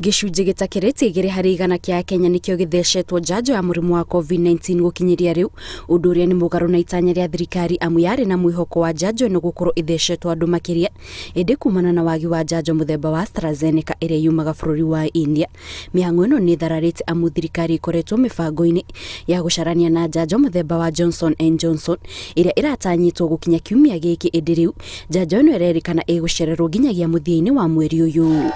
Gicunjĩ gĩtakĩrĩtie igĩrĩ harĩ igana kĩa Kenya nĩkĩo gĩthecetwo njanjo ya mũrimũ wa COVID-19 gũkinyiria rĩu, ũndũ ũrĩa nĩ mũgarũ na itanya rĩa thirikari amu yarĩ na mwĩhoko wa njanjo ĩno gũkorwo ĩthecetwo andũ makĩria, ĩndĩ kumana na wagi wa njanjo mũthemba wa AstraZeneca ĩrĩa yumaga bũrũri wa India. Mĩhang'o ĩno nĩ thararĩte amu thirikari ĩkoretwo mĩbango-inĩ ya gũcarania na njanjo mũthemba wa Johnson & Johnson ĩrĩa ĩratanyĩtwo gũkinya kiumia gĩkĩ, ĩndĩ rĩu njanjo ĩno ĩrerĩkana ĩgũcererwo nginyagia mũthia-inĩ wa mweri ũyũ.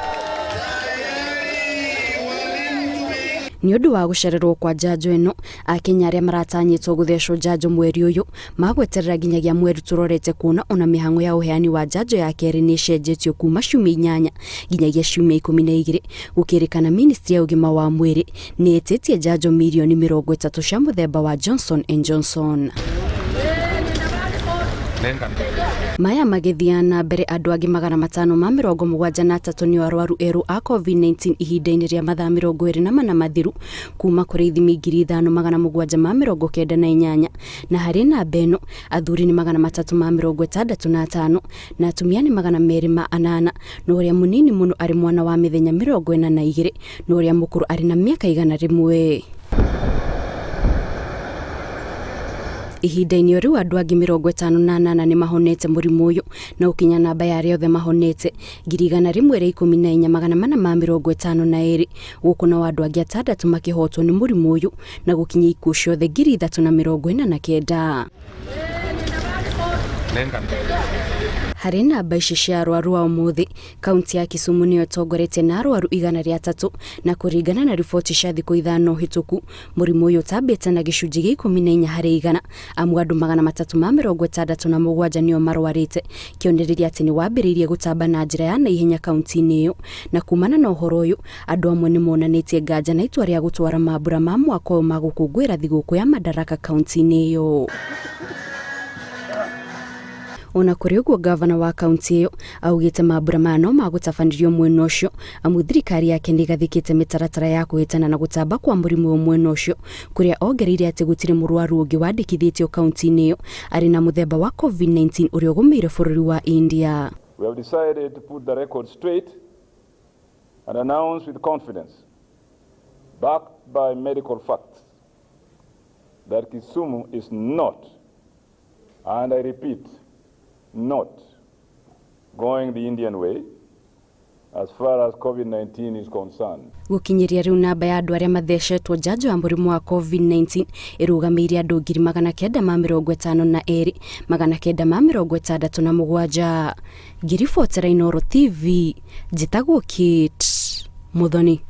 Nĩ ũndũ wa gũcererwo kwa njanjo ĩno, Akenya arĩa maratanyĩtwo gũthecwo njanjo mweri ũyũ magweterera nginyagia mweri tũrorete kuona ona mĩhang'o ya ũheani wa njanjo ya kerĩ nĩ ĩcenjetio kuma ciumia 8 nginyagia ciumia 12, gũkĩrĩkana ministry ya ũgima wa mwĩrĩ nĩ ĩtĩtie njanjo milioni 30 cia mũthemba wa Johnson & Johnson. Maya magĩthiana na mbere, andũ angĩ 573 nĩ arwaru erũ a COVID-19 ihinda-inĩ rĩa mathaa 24 mathiru kuma kũrĩ ithimi 5,798 na harĩ namba ĩno athuri nĩ 365 na atumia nĩ 208 na ũrĩa mũnini mũno arĩ mwana wa mĩthenya 42 na ũrĩa mũkũrũ arĩ na mĩaka 100. Ihinda-inĩ rĩu andũ angĩ 58 nĩ mahonete mũrimũ ũyũ na ũkinya namba ya arĩa othe mahonete 104,452 gũkũ na andũ angĩ 6 makĩhotwo nĩ mũrimũ ũyũ na gũkinya ikuũ ciothe 349. Harĩ namba ici cia arwaru wa ũmũthĩ, kaunti ya Kisumu nĩyo ĩtongoretie na arwaru 103 na kũringana na riboti cia thikũ 5 hĩtũku, mũrimũ ũyũ ũtambĩte na gĩcunjĩ gĩa 14 harĩ igana amu andũ 367 nĩo marwarĩte, kĩonereria atĩ nĩ wambĩrĩirie gũtamba na njĩra ya naihenya kaunti-inĩ ĩyo, na kumana na ũhoro ũyũ andũ amwe nĩ monanĩtie nganja na itua rĩa gũtwara mambura ma mwaka ũyũ ma gũkũngũĩra thigũkũ ya Madaraka kaunti-inĩ ĩyo. Ona kũrĩ ũguo gavana wa kaunti ĩyo augĩte mambura maya no magũtabanĩrio mwena ũcio amu thirikari yake nĩ ĩgathĩkĩte mĩtaratara ya kũhĩtana na gũtamba kwa mũrimũ mwena ũcio, kũrĩa ongereire atĩ gũtirĩ mũrwaru ũngĩ wandĩkithĩtio kaunti-inĩ ĩyo arĩ na mũthemba wa COVID-19 ũrĩa ũgũmĩire bũrũri wa India. We have decided to put the record straight and announce with confidence, backed by medical facts, that Kisumu is not, and I repeat, not going the Indian way as far as COVID-19 is concerned. Gũkinyiria rĩu namba ya andũ arĩa mathecetwo njanjo ya mũrimũ wa COVID-19 ĩrũgamĩire andũ 952 967. Ngiribotera Inooro TV, njĩtagwo Kate Muthoni.